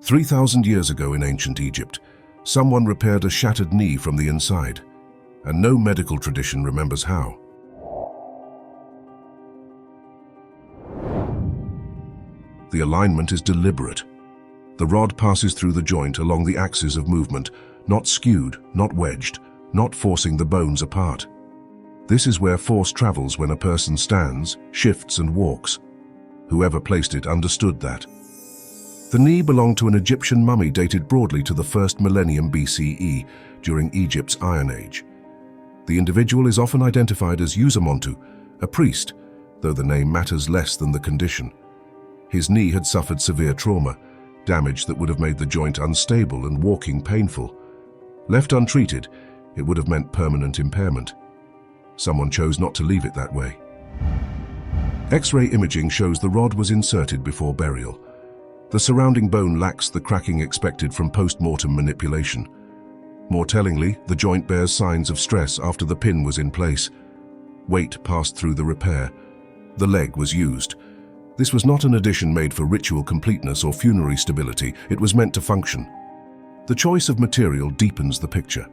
3,000 years ago in ancient Egypt, someone repaired a shattered knee from the inside, and no medical tradition remembers how. The alignment is deliberate. The rod passes through the joint along the axis of movement, not skewed, not wedged, not forcing the bones apart. This is where force travels when a person stands, shifts, and walks. Whoever placed it understood that. The knee belonged to an Egyptian mummy dated broadly to the 1st millennium BCE, during Egypt's Iron Age. The individual is often identified as Usermontu, a priest, though the name matters less than the condition. His knee had suffered severe trauma, damage that would have made the joint unstable and walking painful. Left untreated, it would have meant permanent impairment. Someone chose not to leave it that way. X-ray imaging shows the rod was inserted before burial. The surrounding bone lacks the cracking expected from post-mortem manipulation. More tellingly, the joint bears signs of stress after the pin was in place. Weight passed through the repair. The leg was used. This was not an addition made for ritual completeness or funerary stability. It was meant to function. The choice of material deepens the picture.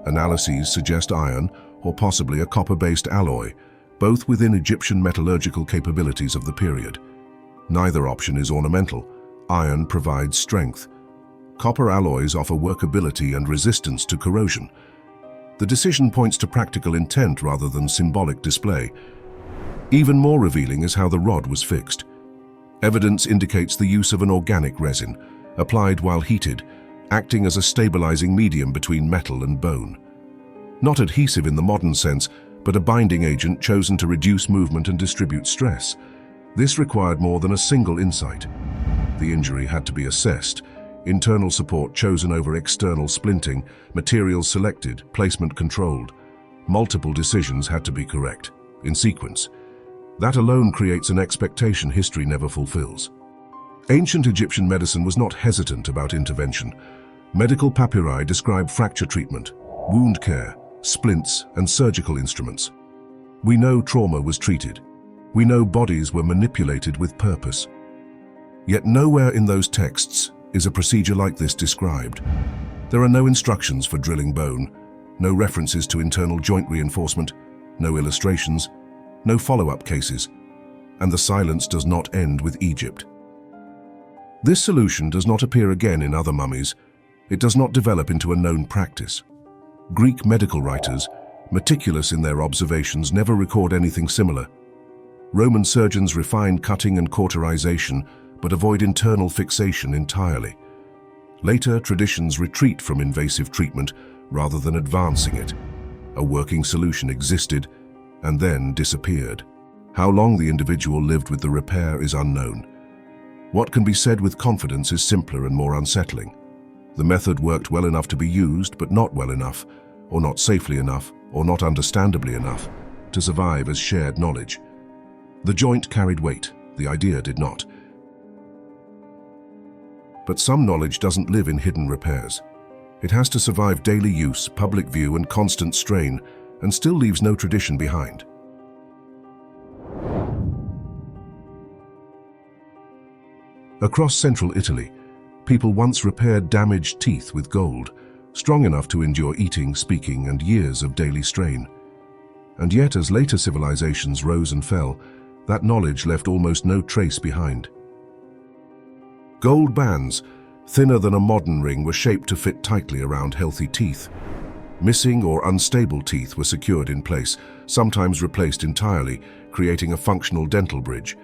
Analyses suggest iron, or possibly a copper-based alloy, both within Egyptian metallurgical capabilities of the period. Neither option is ornamental. Iron provides strength. Copper alloys offer workability and resistance to corrosion. The decision points to practical intent rather than symbolic display. Even more revealing is how the rod was fixed. Evidence indicates the use of an organic resin, applied while heated, acting as a stabilizing medium between metal and bone. Not adhesive in the modern sense, but a binding agent chosen to reduce movement and distribute stress. This required more than a single insight. The injury had to be assessed, internal support chosen over external splinting, materials selected, placement controlled. Multiple decisions had to be correct, in sequence. That alone creates an expectation history never fulfills. Ancient Egyptian medicine was not hesitant about intervention. Medical papyri describe fracture treatment, wound care, splints, and surgical instruments. We know trauma was treated. We know bodies were manipulated with purpose. Yet nowhere in those texts is a procedure like this described. There are no instructions for drilling bone, no references to internal joint reinforcement, no illustrations, no follow-up cases, and the silence does not end with Egypt. This solution does not appear again in other mummies. It does not develop into a known practice. Greek medical writers, meticulous in their observations, never record anything similar. Roman surgeons refine cutting and cauterization, but avoid internal fixation entirely. Later, traditions retreat from invasive treatment rather than advancing it. A working solution existed and then disappeared. How long the individual lived with the repair is unknown. What can be said with confidence is simpler and more unsettling. The method worked well enough to be used, but not well enough, or not safely enough, or not understandably enough, to survive as shared knowledge. The joint carried weight, the idea did not. But some knowledge doesn't live in hidden repairs. It has to survive daily use, public view, and constant strain, and still leaves no tradition behind. Across central Italy, people once repaired damaged teeth with gold, strong enough to endure eating, speaking, and years of daily strain. And yet, as later civilizations rose and fell, that knowledge left almost no trace behind. Gold bands, thinner than a modern ring, were shaped to fit tightly around healthy teeth. Missing or unstable teeth were secured in place, sometimes replaced entirely, creating a functional dental bridge.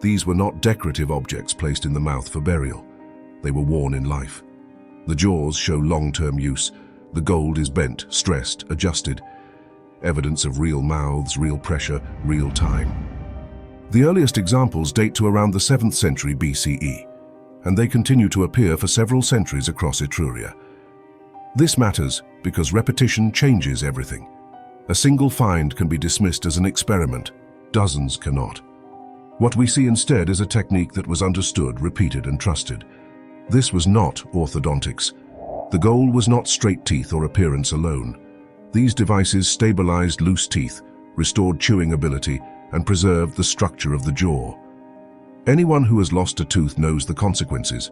These were not decorative objects placed in the mouth for burial. They were worn in life. The jaws show long-term use. The gold is bent, stressed, adjusted. Evidence of real mouths, real pressure, real time. The earliest examples date to around the 7th century BCE, and they continue to appear for several centuries across Etruria. This matters because repetition changes everything. A single find can be dismissed as an experiment. Dozens cannot. What we see instead is a technique that was understood, repeated, and trusted. This was not orthodontics. The goal was not straight teeth or appearance alone. These devices stabilized loose teeth, restored chewing ability, and preserved the structure of the jaw. Anyone who has lost a tooth knows the consequences.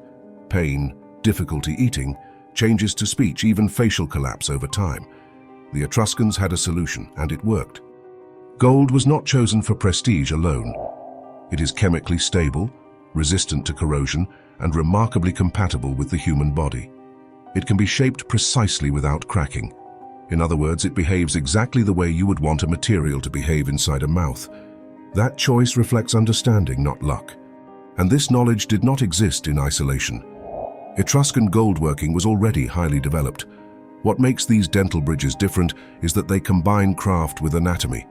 pain, difficulty eating, changes to speech, even facial collapse over time. The Etruscans had a solution, and it worked. Gold was not chosen for prestige alone. It is chemically stable, resistant to corrosion, and remarkably compatible with the human body. It can be shaped precisely without cracking. In other words, it behaves exactly the way you would want a material to behave inside a mouth. That choice reflects understanding, not luck. And this knowledge did not exist in isolation. Etruscan goldworking was already highly developed. What makes these dental bridges different is that they combine craft with anatomy.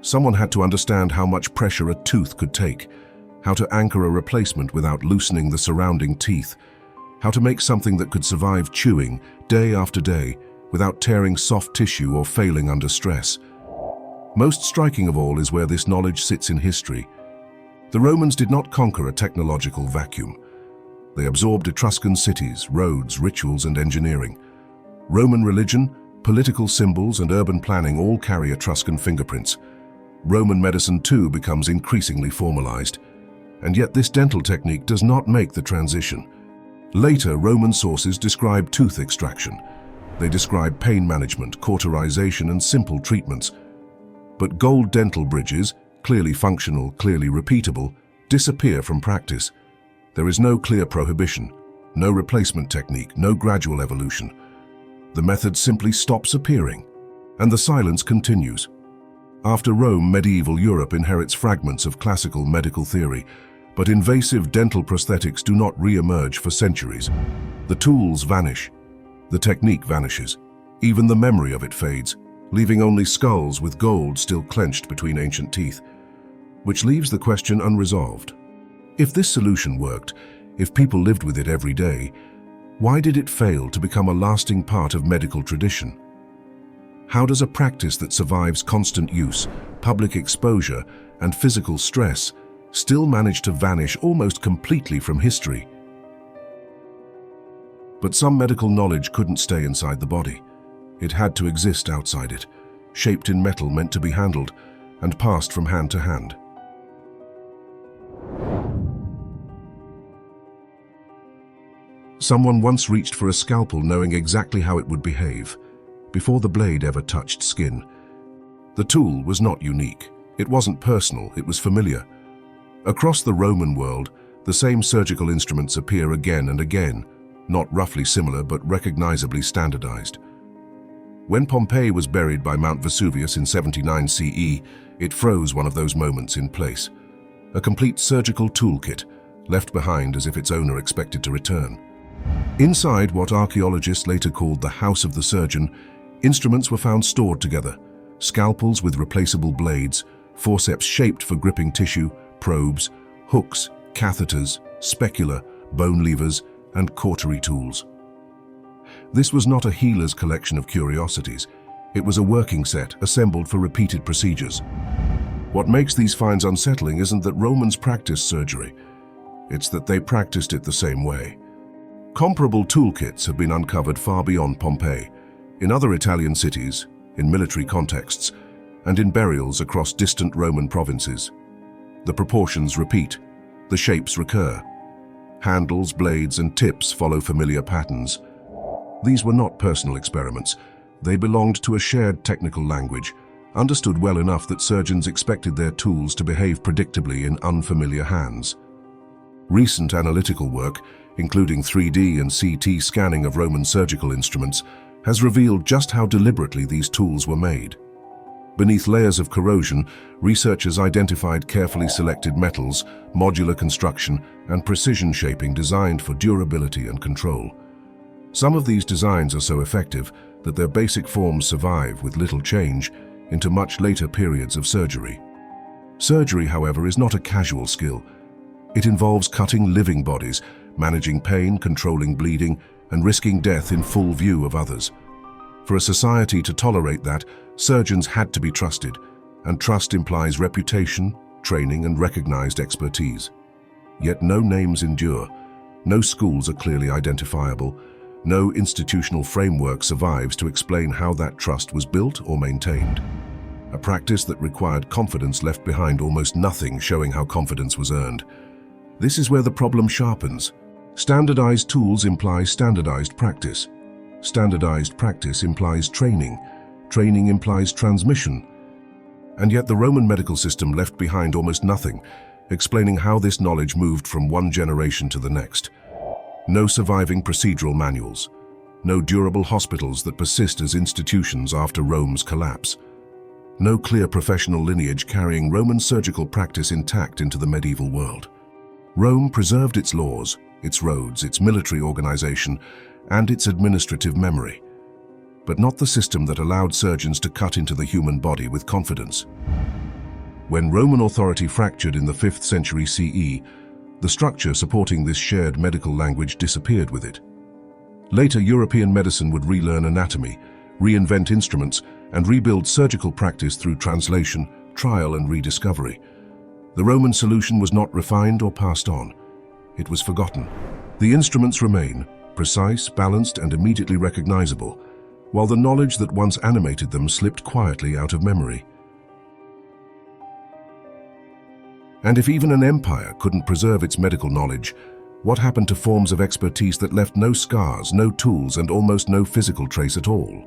Someone had to understand how much pressure a tooth could take, how to anchor a replacement without loosening the surrounding teeth, how to make something that could survive chewing day after day without tearing soft tissue or failing under stress. Most striking of all is where this knowledge sits in history. The Romans did not conquer a technological vacuum. They absorbed Etruscan cities, roads, rituals, and engineering. Roman religion, political symbols, and urban planning all carry Etruscan fingerprints. Roman medicine too becomes increasingly formalized. And yet this dental technique does not make the transition. Later, Roman sources describe tooth extraction. They describe pain management, cauterization, and simple treatments. But gold dental bridges, clearly functional, clearly repeatable, disappear from practice. There is no clear prohibition, no replacement technique, no gradual evolution. The method simply stops appearing, and the silence continues. After Rome, medieval Europe inherits fragments of classical medical theory, but invasive dental prosthetics do not re-emerge for centuries. The tools vanish. The technique vanishes. Even the memory of it fades, leaving only skulls with gold still clenched between ancient teeth, which leaves the question unresolved. If this solution worked, if people lived with it every day, why did it fail to become a lasting part of medical tradition? How does a practice that survives constant use, public exposure, and physical stress still manage to vanish almost completely from history? But some medical knowledge couldn't stay inside the body. It had to exist outside it, shaped in metal meant to be handled, and passed from hand to hand. Someone once reached for a scalpel knowing exactly how it would behave, before the blade ever touched skin. The tool was not unique. It wasn't personal, it was familiar. Across the Roman world, the same surgical instruments appear again and again, not roughly similar but recognizably standardized. When Pompeii was buried by Mount Vesuvius in 79 CE, it froze one of those moments in place. A complete surgical toolkit, left behind as if its owner expected to return. Inside what archaeologists later called the House of the Surgeon, instruments were found stored together. Scalpels with replaceable blades, forceps shaped for gripping tissue, probes, hooks, catheters, specula, bone levers, and cautery tools. This was not a healer's collection of curiosities. It was a working set assembled for repeated procedures. What makes these finds unsettling isn't that Romans practiced surgery. It's that they practiced it the same way. Comparable toolkits have been uncovered far beyond Pompeii, in other Italian cities, in military contexts, and in burials across distant Roman provinces. The proportions repeat, the shapes recur. Handles, blades, and tips follow familiar patterns. These were not personal experiments. They belonged to a shared technical language, understood well enough that surgeons expected their tools to behave predictably in unfamiliar hands. Recent analytical work, including 3D and CT scanning of Roman surgical instruments, has revealed just how deliberately these tools were made. Beneath layers of corrosion, researchers identified carefully selected metals, modular construction, and precision shaping designed for durability and control. Some of these designs are so effective that their basic forms survive with little change into much later periods of surgery. Surgery, however, is not a casual skill. It involves cutting living bodies, managing pain, controlling bleeding, and risking death in full view of others. For a society to tolerate that, surgeons had to be trusted, and trust implies reputation, training, and recognized expertise. Yet no names endure, no schools are clearly identifiable, no institutional framework survives to explain how that trust was built or maintained. A practice that required confidence left behind almost nothing showing how confidence was earned. This is where the problem sharpens. Standardized tools imply standardized practice. Standardized practice implies training. Training implies transmission. And yet the Roman medical system left behind almost nothing, explaining how this knowledge moved from one generation to the next. No surviving procedural manuals. No durable hospitals that persist as institutions after Rome's collapse. No clear professional lineage carrying Roman surgical practice intact into the medieval world. Rome preserved its laws, its roads, its military organization, and its administrative memory, but not the system that allowed surgeons to cut into the human body with confidence. When Roman authority fractured in the 5th century CE, the structure supporting this shared medical language disappeared with it. Later, European medicine would relearn anatomy, reinvent instruments, and rebuild surgical practice through translation, trial, and rediscovery. The Roman solution was not refined or passed on. It was forgotten. The instruments remain, precise, balanced, and immediately recognizable, while the knowledge that once animated them slipped quietly out of memory. And if even an empire couldn't preserve its medical knowledge, what happened to forms of expertise that left no scars, no tools, and almost no physical trace at all?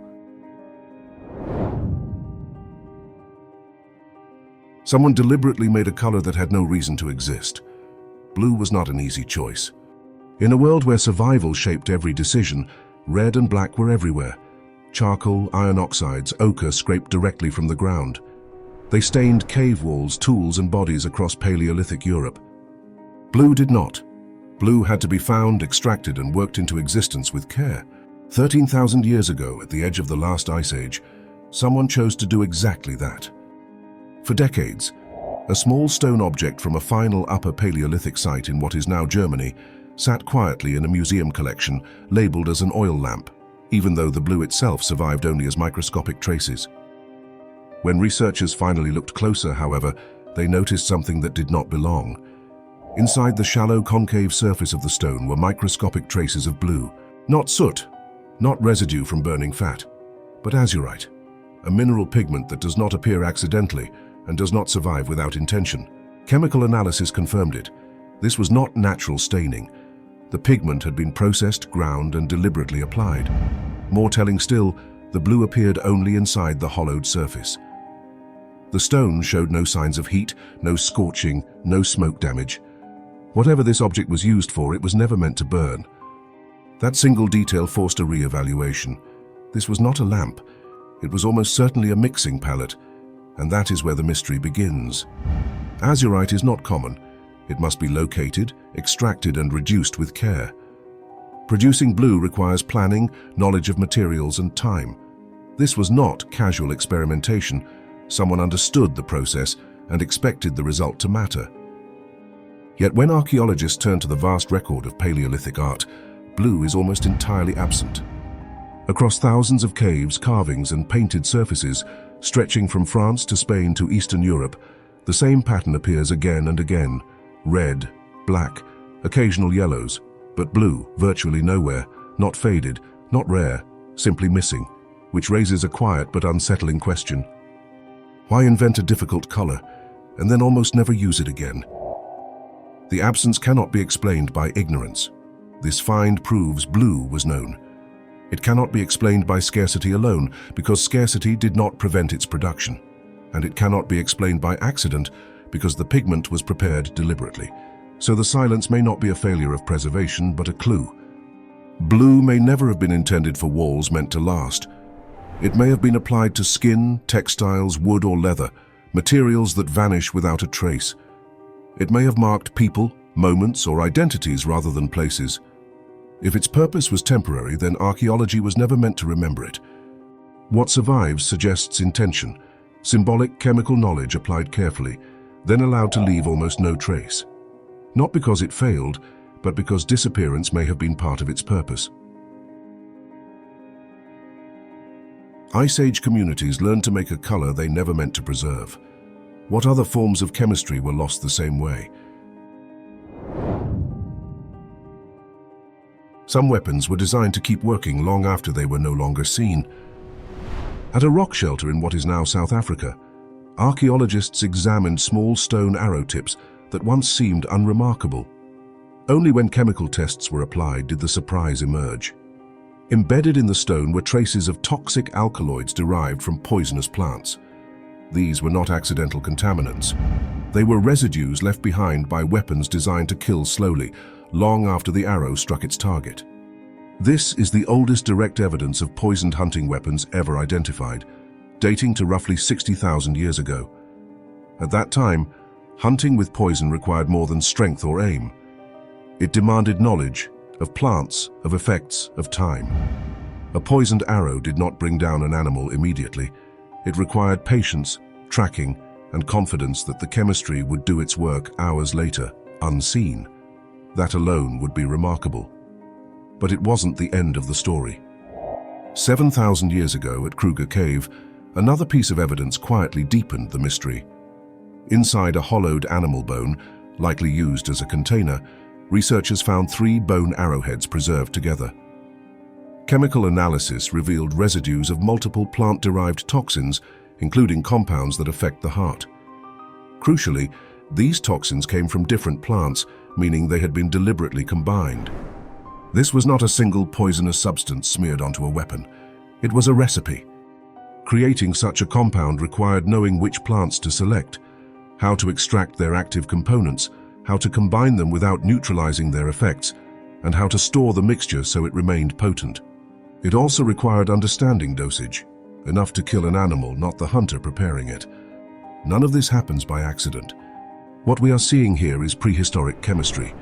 Someone deliberately made a color that had no reason to exist. Blue was not an easy choice. In a world where survival shaped every decision, red and black were everywhere. Charcoal, iron oxides, ochre scraped directly from the ground. They stained cave walls, tools, and bodies across Paleolithic Europe. Blue did not. Blue had to be found, extracted, and worked into existence with care. 13,000 years ago, at the edge of the last ice age, someone chose to do exactly that. For decades, a small stone object from a final Upper Paleolithic site in what is now Germany sat quietly in a museum collection labeled as an oil lamp, even though the blue itself survived only as microscopic traces. When researchers finally looked closer, however, they noticed something that did not belong. Inside the shallow concave surface of the stone were microscopic traces of blue. Not soot, not residue from burning fat, but azurite, a mineral pigment that does not appear accidentally and does not survive without intention. Chemical analysis confirmed it. This was not natural staining. The pigment had been processed, ground, and deliberately applied. More telling still, the blue appeared only inside the hollowed surface. The stone showed no signs of heat, no scorching, no smoke damage. Whatever this object was used for, it was never meant to burn. That single detail forced a re-evaluation. This was not a lamp. It was almost certainly a mixing palette, and that is where the mystery begins. Azurite is not common. It must be located, extracted, and reduced with care. Producing blue requires planning, knowledge of materials, and time. This was not casual experimentation. Someone understood the process and expected the result to matter. Yet when archaeologists turn to the vast record of Paleolithic art, blue is almost entirely absent. Across thousands of caves, carvings, and painted surfaces, stretching from France to Spain to Eastern Europe, the same pattern appears again and again: red, black, occasional yellows, but blue virtually nowhere, not faded, not rare, simply missing, which raises a quiet but unsettling question. Why invent a difficult color and then almost never use it again? The absence cannot be explained by ignorance. This find proves blue was known. It cannot be explained by scarcity alone, because scarcity did not prevent its production. And it cannot be explained by accident, because the pigment was prepared deliberately. So the silence may not be a failure of preservation, but a clue. Blue may never have been intended for walls meant to last. It may have been applied to skin, textiles, wood, or leather, materials that vanish without a trace. It may have marked people, moments, or identities rather than places. If its purpose was temporary, then archaeology was never meant to remember it. What survives suggests intention, symbolic chemical knowledge applied carefully, then allowed to leave almost no trace. Not because it failed, but because disappearance may have been part of its purpose. Ice Age communities learned to make a color they never meant to preserve. What other forms of chemistry were lost the same way? Some weapons were designed to keep working long after they were no longer seen. At a rock shelter in what is now South Africa, archaeologists examined small stone arrow tips that once seemed unremarkable. Only when chemical tests were applied did the surprise emerge. Embedded in the stone were traces of toxic alkaloids derived from poisonous plants. These were not accidental contaminants. They were residues left behind by weapons designed to kill slowly, long after the arrow struck its target. This is the oldest direct evidence of poisoned hunting weapons ever identified, dating to roughly 60,000 years ago. At that time, hunting with poison required more than strength or aim. It demanded knowledge of plants, of effects, of time. A poisoned arrow did not bring down an animal immediately. It required patience, tracking, and confidence that the chemistry would do its work hours later, unseen. That alone would be remarkable. But it wasn't the end of the story. 7,000 years ago at Kruger Cave, another piece of evidence quietly deepened the mystery. Inside a hollowed animal bone, likely used as a container, researchers found 3 bone arrowheads preserved together. Chemical analysis revealed residues of multiple plant-derived toxins, including compounds that affect the heart. Crucially, these toxins came from different plants, meaning they had been deliberately combined. This was not a single poisonous substance smeared onto a weapon. It was a recipe. Creating such a compound required knowing which plants to select, how to extract their active components, how to combine them without neutralizing their effects, and how to store the mixture so it remained potent. It also required understanding dosage, enough to kill an animal, not the hunter preparing it. None of this happens by accident. What we are seeing here is prehistoric chemistry,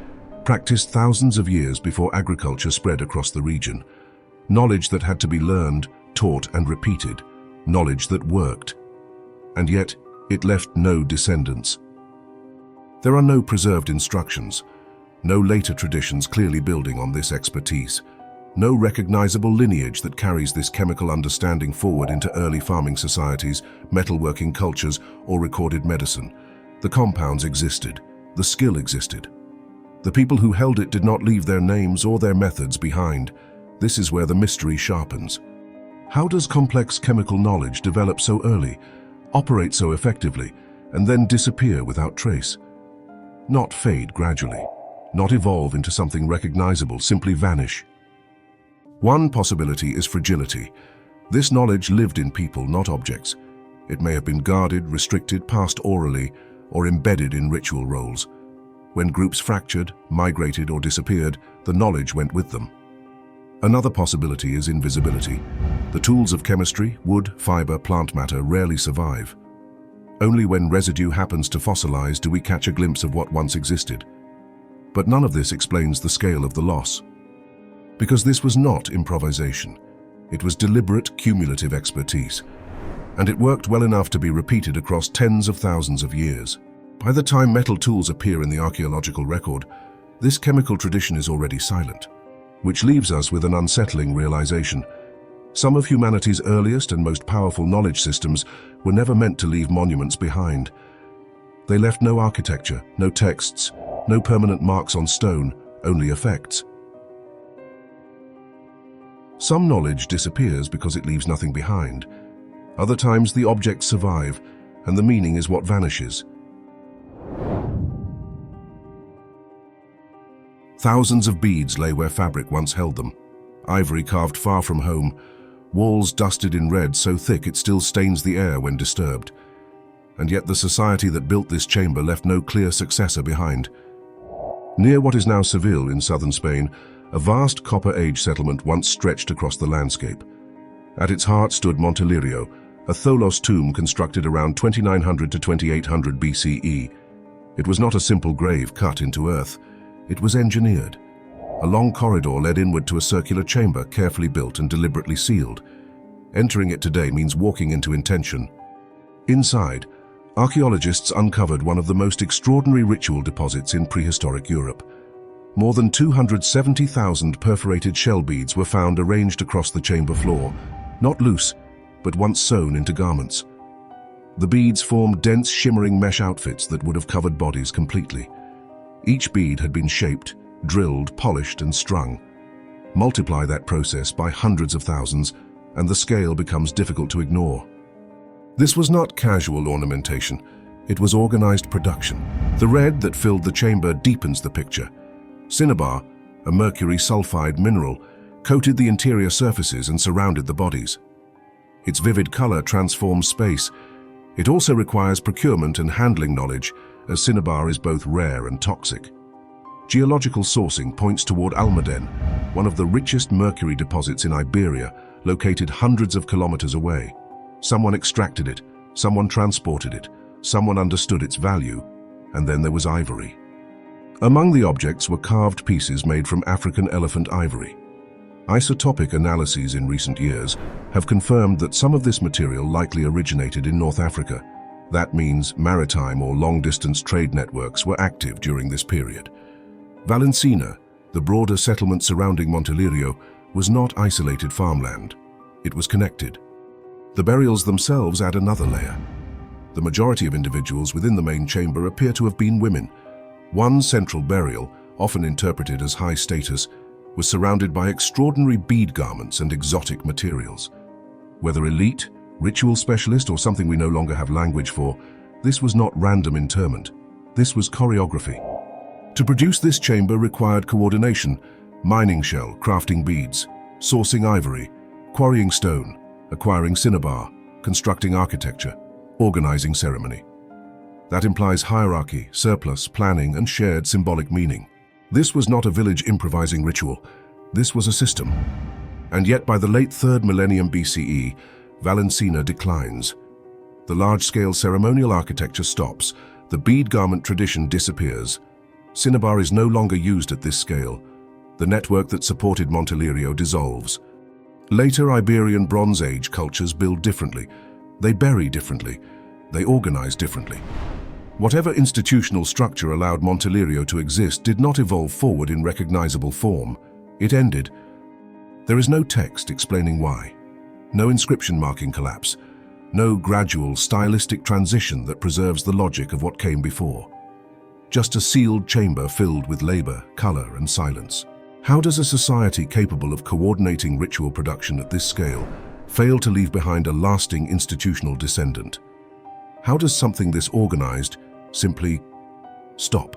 practiced thousands of years before agriculture spread across the region. Knowledge that had to be learned, taught, and repeated. Knowledge that worked. And yet, it left no descendants. There are no preserved instructions, no later traditions clearly building on this expertise, no recognizable lineage that carries this chemical understanding forward into early farming societies, metalworking cultures, or recorded medicine. The compounds existed, the skill existed. The people who held it did not leave their names or their methods behind. This is where the mystery sharpens. How does complex chemical knowledge develop so early, operate so effectively, and then disappear without trace? Not fade gradually, not evolve into something recognizable, simply vanish. One possibility is fragility. This knowledge lived in people, not objects. It may have been guarded, restricted, passed orally, or embedded in ritual roles. When groups fractured, migrated, or disappeared, the knowledge went with them. Another possibility is invisibility. The tools of chemistry, wood, fiber, plant matter, rarely survive. Only when residue happens to fossilize do we catch a glimpse of what once existed. But none of this explains the scale of the loss. Because this was not improvisation. It was deliberate, cumulative expertise. And it worked well enough to be repeated across tens of thousands of years. By the time metal tools appear in the archaeological record, this chemical tradition is already silent, which leaves us with an unsettling realization. Some of humanity's earliest and most powerful knowledge systems were never meant to leave monuments behind. They left no architecture, no texts, no permanent marks on stone, only effects. Some knowledge disappears because it leaves nothing behind. Other times the objects survive, and the meaning is what vanishes. Thousands of beads lay where fabric once held them. Ivory carved far from home, walls dusted in red so thick it still stains the air when disturbed. And yet the society that built this chamber left no clear successor behind. Near what is now Seville in southern Spain, a vast Copper Age settlement once stretched across the landscape. At its heart stood Montelirio, a Tholos tomb constructed around 2900 to 2800 BCE. It was not a simple grave cut into earth. It was engineered. A long corridor led inward to a circular chamber carefully built and deliberately sealed. Entering it today means walking into intention. Inside, archaeologists uncovered one of the most extraordinary ritual deposits in prehistoric Europe. More than 270,000 perforated shell beads were found arranged across the chamber floor, not loose, but once sewn into garments. The beads formed dense, shimmering mesh outfits that would have covered bodies completely. Each bead had been shaped, drilled, polished, and strung. Multiply that process by hundreds of thousands, and the scale becomes difficult to ignore. This was not casual ornamentation. It was organized production. The red that filled the chamber deepens the picture. Cinnabar, a mercury sulfide mineral, coated the interior surfaces and surrounded the bodies. Its vivid color transforms space. It also requires procurement and handling knowledge, as cinnabar is both rare and toxic. Geological sourcing points toward Almaden, one of the richest mercury deposits in Iberia, located hundreds of kilometers away. Someone extracted it, someone transported it, someone understood its value, and then there was ivory. Among the objects were carved pieces made from African elephant ivory. Isotopic analyses in recent years have confirmed that some of this material likely originated in North Africa. That means maritime or long-distance trade networks were active during this period. Valencina, the broader settlement surrounding Montelirio, was not isolated farmland. It was connected. The burials themselves add another layer. The majority of individuals within the main chamber appear to have been women. One central burial, often interpreted as high status, was surrounded by extraordinary bead garments and exotic materials. Whether elite, ritual specialist, or something we no longer have language for, this was not random interment. This was choreography. To produce this chamber required coordination: mining shell, crafting beads, sourcing ivory, quarrying stone, acquiring cinnabar, constructing architecture, organizing ceremony. That implies hierarchy, surplus, planning, and shared symbolic meaning. This was not a village improvising ritual. This was a system. And yet by the late 3rd millennium BCE, Valencina declines. The large-scale ceremonial architecture stops. The bead garment tradition disappears. Cinnabar is no longer used at this scale. The network that supported Montelirio dissolves. Later Iberian Bronze Age cultures build differently. They bury differently. They organize differently. Whatever institutional structure allowed Montelirio to exist did not evolve forward in recognizable form. It ended. There is no text explaining why. No inscription marking collapse. No gradual, stylistic transition that preserves the logic of what came before. Just a sealed chamber filled with labor, color, and silence. How does a society capable of coordinating ritual production at this scale fail to leave behind a lasting institutional descendant? How does something this organized simply stop?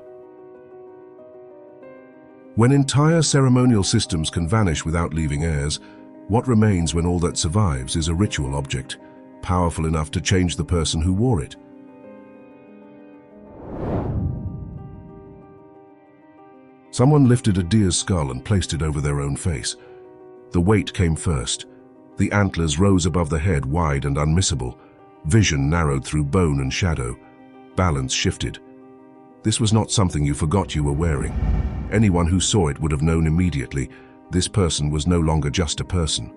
When entire ceremonial systems can vanish without leaving heirs, what remains when all that survives is a ritual object, powerful enough to change the person who wore it? Someone lifted a deer's skull and placed it over their own face. The weight came first. The antlers rose above the head, wide and unmissable. Vision narrowed through bone and shadow. Balance shifted. This was not something you forgot you were wearing. Anyone who saw it would have known immediately this person was no longer just a person.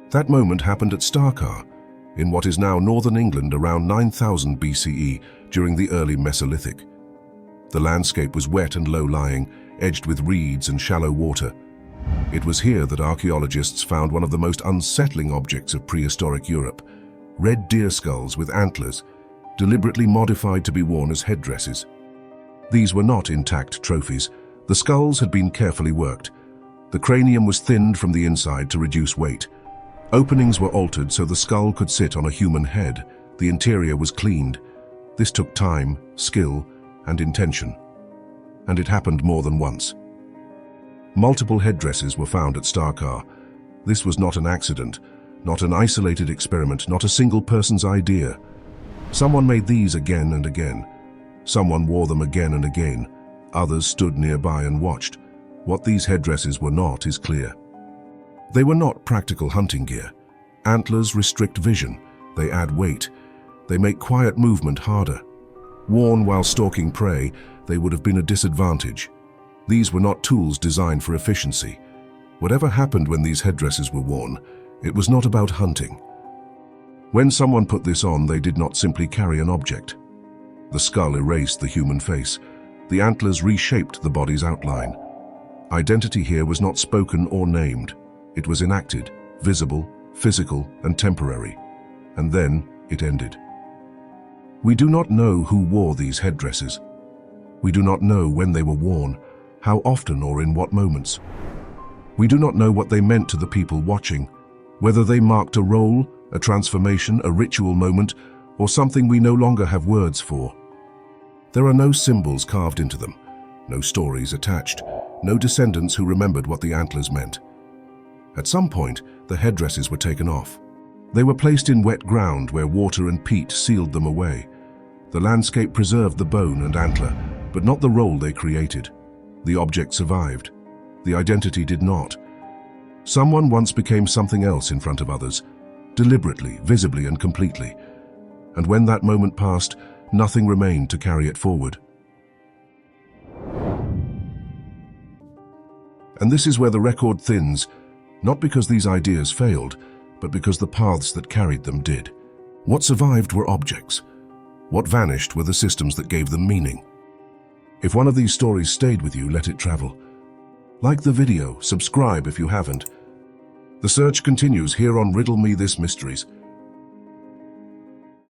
That moment happened at Carr, in what is now northern England, around 9000 BCE during the early Mesolithic. The landscape was wet and low-lying, edged with reeds and shallow water. It was here that archaeologists found one of the most unsettling objects of prehistoric Europe: red deer skulls with antlers, deliberately modified to be worn as headdresses. These were not intact trophies. The skulls had been carefully worked. The cranium was thinned from the inside to reduce weight. Openings were altered so the skull could sit on a human head. The interior was cleaned. This took time, skill, and intention. And it happened more than once. Multiple headdresses were found at Carr. This was not an accident, not an isolated experiment, not a single person's idea. Someone made these again and again. Someone wore them again and again. Others stood nearby and watched. What these headdresses were not is clear. They were not practical hunting gear. Antlers restrict vision. They add weight. They make quiet movement harder. Worn while stalking prey, they would have been a disadvantage. These were not tools designed for efficiency. Whatever happened when these headdresses were worn, it was not about hunting. When someone put this on, they did not simply carry an object. The skull erased the human face. The antlers reshaped the body's outline. Identity here was not spoken or named. It was enacted, visible, physical, and temporary. And then it ended. We do not know who wore these headdresses. We do not know when they were worn, how often or in what moments. We do not know what they meant to the people watching, whether they marked a role, a transformation, a ritual moment, or something we no longer have words for. There are no symbols carved into them, no stories attached, no descendants who remembered what the antlers meant. At some point, the headdresses were taken off. They were placed in wet ground where water and peat sealed them away. The landscape preserved the bone and antler, but not the role they created. The object survived. The identity did not. Someone once became something else in front of others, deliberately, visibly, and completely. And when that moment passed, nothing remained to carry it forward. And this is where the record thins, not because these ideas failed, but because the paths that carried them did. What survived were objects. What vanished were the systems that gave them meaning. If one of these stories stayed with you, let it travel. Like the video, subscribe if you haven't. The search continues here on Riddle Me This Mysteries.